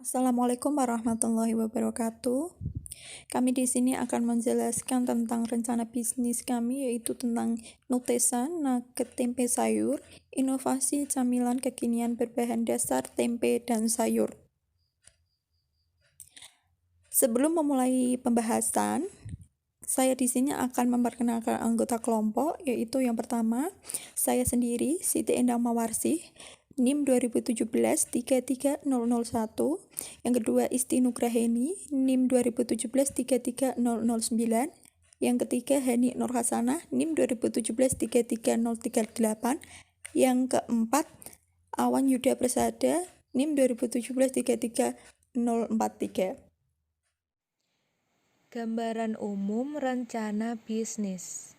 Assalamualaikum warahmatullahi wabarakatuh. Kami di sini akan menjelaskan tentang rencana bisnis kami, yaitu tentang Nutesa, nugget tempe sayur, inovasi camilan kekinian berbahan dasar tempe dan sayur. Sebelum memulai pembahasan, saya di sini akan memperkenalkan anggota kelompok, yaitu yang pertama, saya sendiri, Siti Endang Mawarsih, NIM 2017-33001. Yang kedua, Isti Nugraheni, NIM 2017-33009. Yang ketiga, Hani Nur Hasanah, NIM 2017-33038. Yang keempat, Awan Yuda Persada, NIM 2017-33043. Gambaran umum rencana bisnis.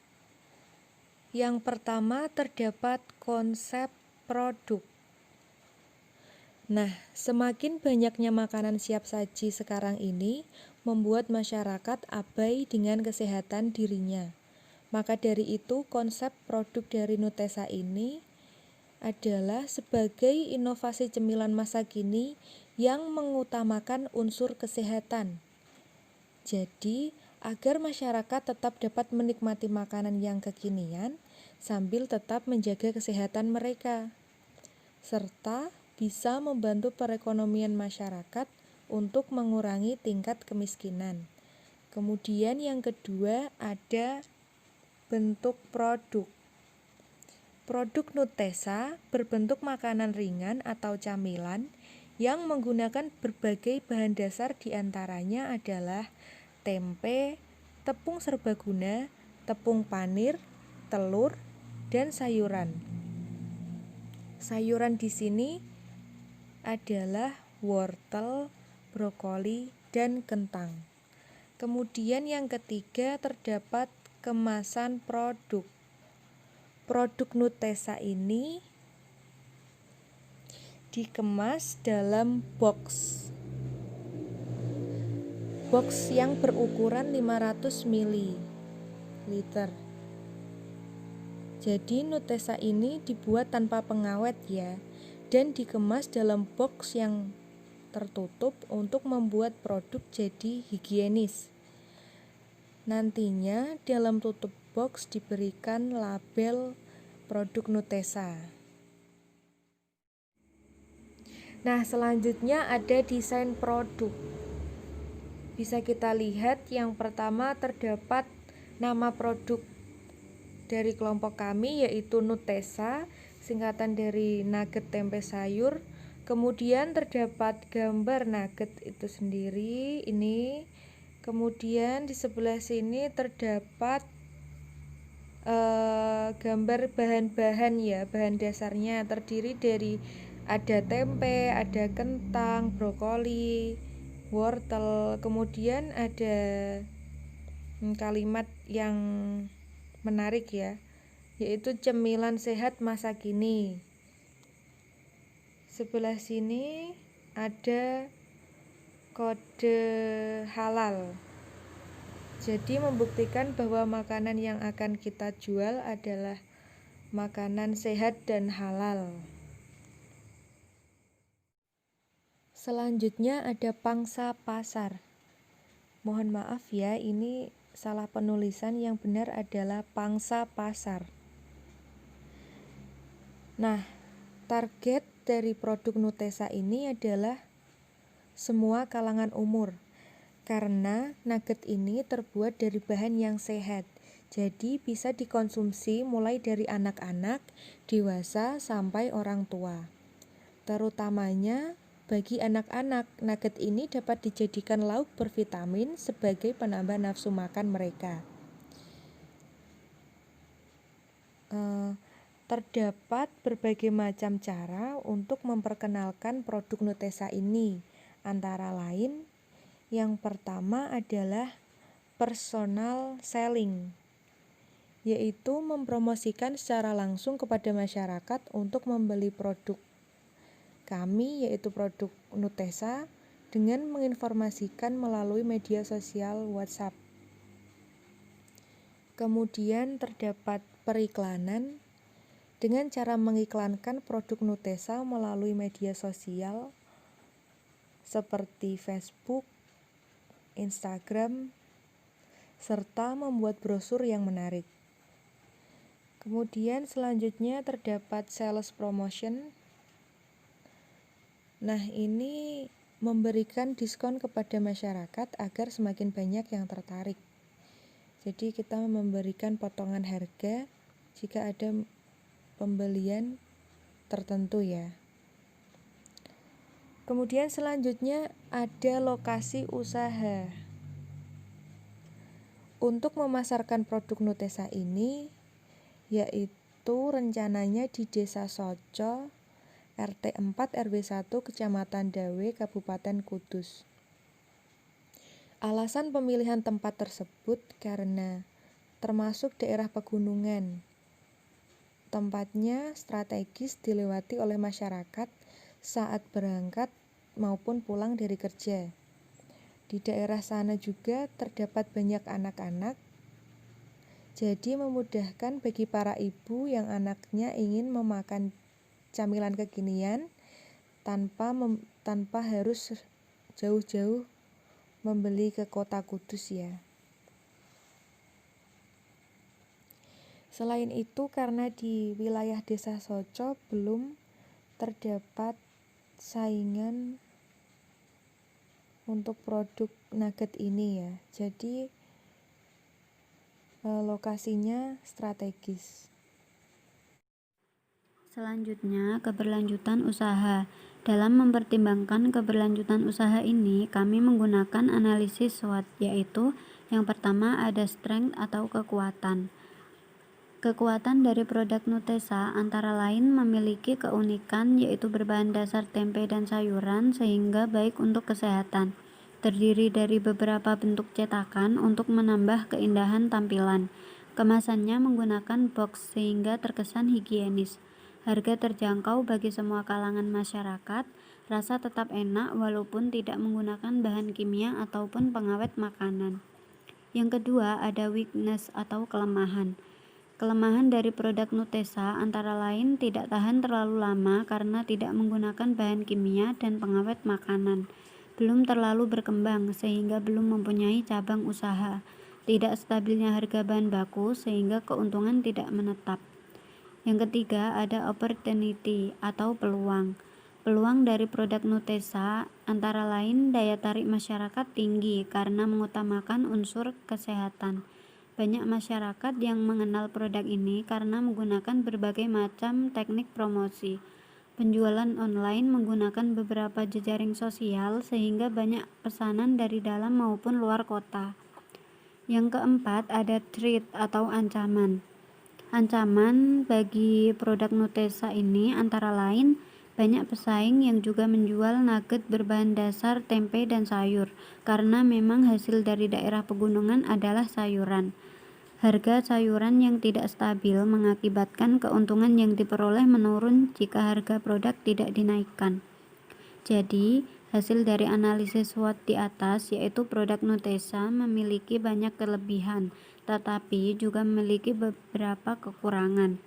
Yang pertama terdapat konsep produk. Nah, semakin banyaknya makanan siap saji sekarang ini membuat masyarakat abai dengan kesehatan dirinya. Maka dari itu konsep produk dari Nutesa ini adalah sebagai inovasi cemilan masa kini yang mengutamakan unsur kesehatan. Jadi, agar masyarakat tetap dapat menikmati makanan yang kekinian sambil tetap menjaga kesehatan mereka, serta bisa membantu perekonomian masyarakat untuk mengurangi tingkat kemiskinan. Kemudian yang kedua ada bentuk produk. Produk Nutesa berbentuk makanan ringan atau camilan yang menggunakan berbagai bahan dasar, diantaranya adalah tempe, tepung serbaguna, tepung panir, telur, dan sayuran. Sayuran di sini adalah wortel, brokoli, dan kentang. Kemudian yang ketiga terdapat kemasan produk. Produk Nutesa ini dikemas dalam box yang berukuran 500 ml. Jadi Nutesa ini dibuat tanpa pengawet ya, dan dikemas dalam box yang tertutup untuk membuat produk jadi higienis. Nantinya dalam tutup box diberikan label produk Nutesa. Nah, selanjutnya ada desain produk. Bisa kita lihat yang pertama terdapat nama produk dari kelompok kami, yaitu Nutesa, singkatan dari nugget tempe sayur. Kemudian terdapat gambar nugget itu sendiri ini. Kemudian di sebelah sini terdapat gambar bahan-bahan ya, bahan dasarnya terdiri dari ada tempe, ada kentang, brokoli, wortel. Kemudian ada kalimat yang menarik ya, yaitu cemilan sehat masa kini. Sebelah sini ada kode halal. Jadi membuktikan bahwa makanan yang akan kita jual adalah makanan sehat dan halal. Selanjutnya ada pangsa pasar. Mohon maaf ya, ini salah penulisan, yang benar adalah pangsa pasar. Nah, target dari produk Nutesa ini adalah semua kalangan umur. Karena nugget ini terbuat dari bahan yang sehat, jadi bisa dikonsumsi mulai dari anak-anak, dewasa, sampai orang tua. Terutamanya bagi anak-anak, nugget ini dapat dijadikan lauk bervitamin sebagai penambah nafsu makan mereka. Terdapat berbagai macam cara untuk memperkenalkan produk Nutesa ini, antara lain yang pertama adalah personal selling, yaitu mempromosikan secara langsung kepada masyarakat untuk membeli produk kami, yaitu produk Nutesa, dengan menginformasikan melalui media sosial WhatsApp. Kemudian terdapat periklanan dengan cara mengiklankan produk Nutesa melalui media sosial seperti Facebook, Instagram, serta membuat brosur yang menarik. Kemudian selanjutnya terdapat sales promotion. Nah, ini memberikan diskon kepada masyarakat agar semakin banyak yang tertarik. Jadi kita memberikan potongan harga jika ada pembelian tertentu ya. Kemudian selanjutnya ada lokasi usaha. Untuk memasarkan produk Nutesa ini yaitu rencananya di Desa Soco, RT 4 RW 1 Kecamatan Dawe, Kabupaten Kudus. Alasan pemilihan tempat tersebut karena termasuk daerah pegunungan. Tempatnya strategis dilewati oleh masyarakat saat berangkat maupun pulang dari kerja. Di daerah sana juga terdapat banyak anak-anak, jadi memudahkan bagi para ibu yang anaknya ingin memakan camilan kekinian tanpa harus jauh-jauh membeli ke kota Kudus ya. Selain itu, karena di wilayah Desa Soco belum terdapat saingan untuk produk nugget ini ya, jadi lokasinya strategis. Selanjutnya, keberlanjutan usaha. Dalam mempertimbangkan keberlanjutan usaha ini, kami menggunakan analisis SWOT, yaitu yang pertama ada strength atau kekuatan. Kekuatan dari produk Nutesa antara lain memiliki keunikan yaitu berbahan dasar tempe dan sayuran sehingga baik untuk kesehatan. Terdiri dari beberapa bentuk cetakan untuk menambah keindahan tampilan. Kemasannya menggunakan box sehingga terkesan higienis. Harga terjangkau bagi semua kalangan masyarakat. Rasa tetap enak walaupun tidak menggunakan bahan kimia ataupun pengawet makanan. Yang kedua ada weakness atau kelemahan. Kelemahan dari produk Nutesa antara lain tidak tahan terlalu lama karena tidak menggunakan bahan kimia dan pengawet makanan. Belum terlalu berkembang sehingga belum mempunyai cabang usaha. Tidak stabilnya harga bahan baku sehingga keuntungan tidak menetap. Yang ketiga ada opportunity atau peluang. Peluang dari produk Nutesa antara lain daya tarik masyarakat tinggi karena mengutamakan unsur kesehatan. Banyak masyarakat yang mengenal produk ini karena menggunakan berbagai macam teknik promosi. Penjualan online menggunakan beberapa jejaring sosial sehingga banyak pesanan dari dalam maupun luar kota. Yang keempat ada threat atau ancaman. Ancaman bagi produk Nutesa ini antara lain banyak pesaing yang juga menjual nugget berbahan dasar tempe dan sayur karena memang hasil dari daerah pegunungan adalah sayuran. Harga sayuran yang tidak stabil mengakibatkan keuntungan yang diperoleh menurun jika harga produk tidak dinaikkan. Jadi, hasil dari analisis SWOT di atas yaitu produk Nutesa memiliki banyak kelebihan, tetapi juga memiliki beberapa kekurangan.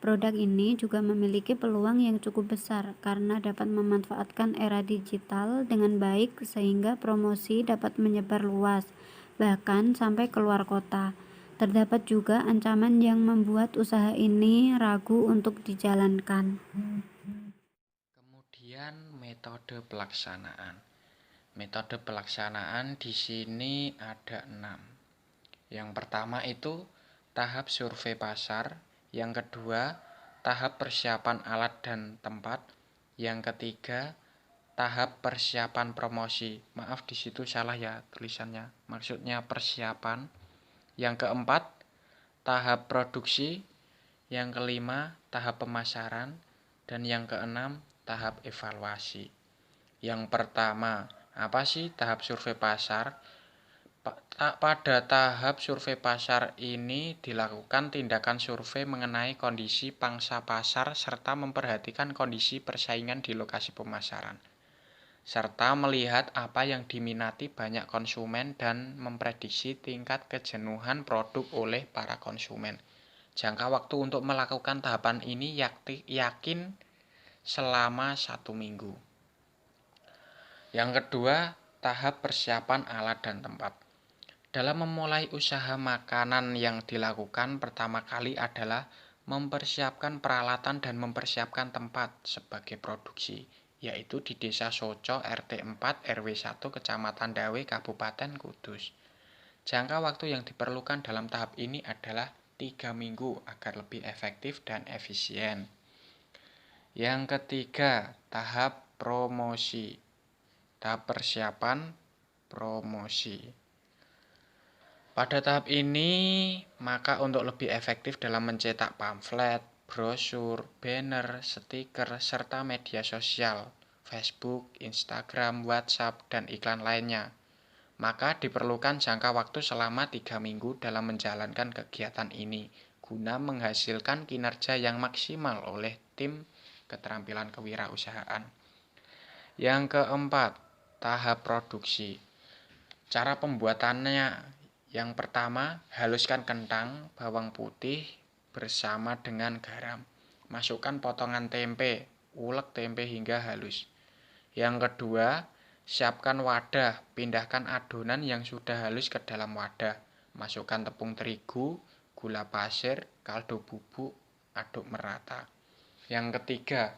Produk ini juga memiliki peluang yang cukup besar karena dapat memanfaatkan era digital dengan baik sehingga promosi dapat menyebar luas, bahkan sampai keluar kota. Terdapat juga ancaman yang membuat usaha ini ragu untuk dijalankan. Kemudian metode pelaksanaan. Metode pelaksanaan di sini ada 6. Yang pertama itu tahap survei pasar, yang kedua tahap persiapan alat dan tempat, yang ketiga tahap persiapan promosi. Maaf di situ salah ya tulisannya. Maksudnya persiapan. Yang keempat, tahap produksi. Yang kelima, tahap pemasaran. Dan yang keenam, tahap evaluasi. Yang pertama, apa sih tahap survei pasar? Pada tahap survei pasar ini dilakukan tindakan survei mengenai kondisi pangsa pasar serta memperhatikan kondisi persaingan di lokasi pemasaran, serta melihat apa yang diminati banyak konsumen dan memprediksi tingkat kejenuhan produk oleh para konsumen. Jangka waktu untuk melakukan tahapan ini yakin selama 1 minggu. Yang kedua, tahap persiapan alat dan tempat. Dalam memulai usaha makanan yang dilakukan pertama kali adalah mempersiapkan peralatan dan mempersiapkan tempat sebagai produksi, yaitu di Desa Soco RT 4 RW 1 Kecamatan Dawe Kabupaten Kudus. Jangka waktu yang diperlukan dalam tahap ini adalah 3 minggu agar lebih efektif dan efisien. Yang ketiga, tahap promosi. Tahap persiapan promosi. Pada tahap ini, maka untuk lebih efektif dalam mencetak pamflet, brosur, banner, stiker, serta media sosial, Facebook, Instagram, WhatsApp, dan iklan lainnya, maka diperlukan jangka waktu selama 3 minggu dalam menjalankan kegiatan ini, guna menghasilkan kinerja yang maksimal oleh tim keterampilan kewirausahaan. Yang keempat, tahap produksi. Cara pembuatannya, yang pertama, haluskan kentang, bawang putih bersama dengan garam. Masukkan potongan tempe, ulek tempe hingga halus. Yang kedua, siapkan wadah, pindahkan adonan yang sudah halus ke dalam wadah. Masukkan tepung terigu, gula pasir, kaldu bubuk, aduk merata. Yang ketiga,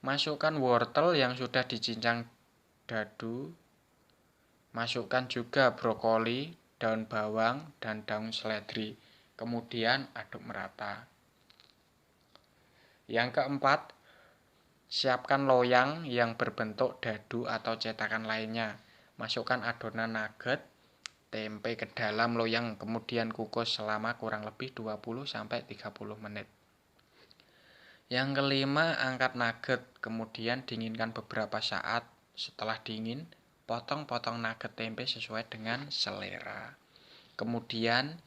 masukkan wortel yang sudah dicincang dadu. Masukkan juga brokoli, daun bawang, dan daun seledri. Kemudian aduk merata. Yang keempat, siapkan loyang yang berbentuk dadu atau cetakan lainnya. Masukkan adonan nugget tempe ke dalam loyang, kemudian kukus selama kurang lebih 20-30 menit. Yang kelima, angkat nugget, kemudian dinginkan beberapa saat. Setelah dingin, potong-potong nugget tempe sesuai dengan selera. Kemudian,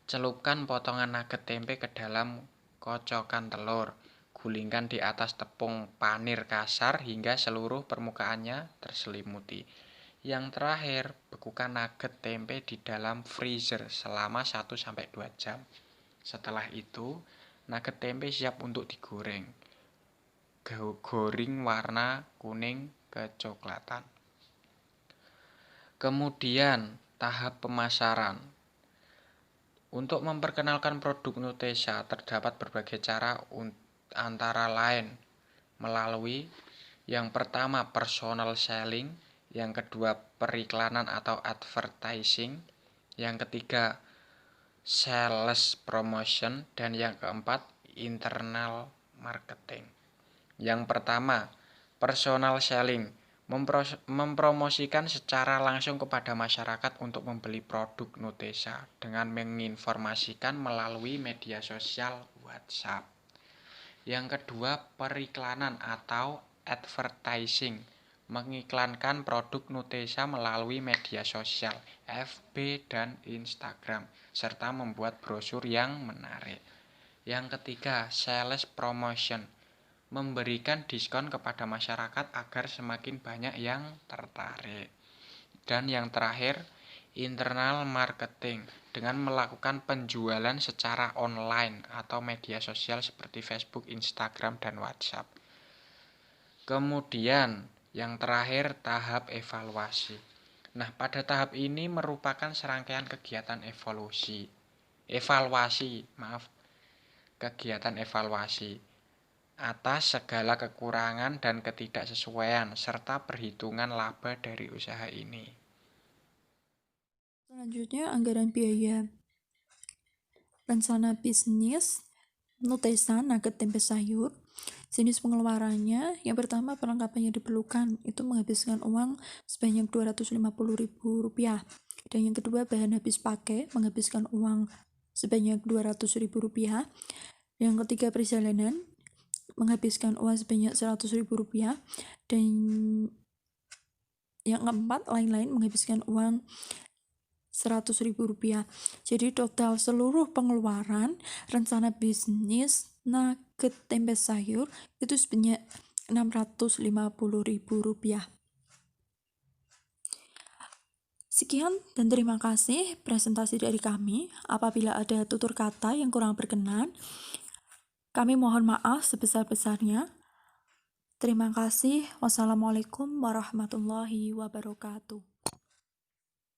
celupkan potongan nugget tempe ke dalam kocokan telur. Gulingkan di atas tepung panir kasar hingga seluruh permukaannya terselimuti. Yang terakhir, bekukan nugget tempe di dalam freezer selama 1-2 jam. Setelah itu, nugget tempe siap untuk digoreng. Goreng warna kuning kecoklatan. Kemudian, tahap pemasaran. Untuk memperkenalkan produk Nutesa terdapat berbagai cara, antara lain melalui yang pertama personal selling, yang kedua periklanan atau advertising, yang ketiga sales promotion, dan yang keempat internal marketing. Yang pertama, personal selling, mempromosikan secara langsung kepada masyarakat untuk membeli produk Nutesa dengan menginformasikan melalui media sosial WhatsApp. Yang kedua, periklanan atau advertising, mengiklankan produk Nutesa melalui media sosial, FB dan Instagram, serta membuat brosur yang menarik. Yang ketiga, sales promotion, memberikan diskon kepada masyarakat agar semakin banyak yang tertarik. Dan yang terakhir, internal marketing, dengan melakukan penjualan secara online atau media sosial seperti Facebook, Instagram, dan WhatsApp. Kemudian yang terakhir, tahap evaluasi. Nah, pada tahap ini merupakan serangkaian kegiatan kegiatan evaluasi atas segala kekurangan dan ketidaksesuaian serta perhitungan laba dari usaha ini. Selanjutnya, anggaran biaya. Rencana bisnis Nutesa nugget tempe sayur. Jenis pengeluarannya, yang pertama perlengkapan yang diperlukan itu menghabiskan uang sebanyak Rp250.000, dan yang kedua bahan habis pakai menghabiskan uang sebanyak Rp200.000. Yang ketiga perjalanan menghabiskan uang sebanyak Rp100.000, dan yang keempat lain-lain menghabiskan uang Rp100.000. Jadi total seluruh pengeluaran rencana bisnis nugget tempe sayur itu sebanyak Rp650.000. Sekian dan terima kasih presentasi dari kami. Apabila ada tutur kata yang kurang berkenan, kami mohon maaf sebesar-besarnya. Terima kasih. Wassalamualaikum warahmatullahi wabarakatuh.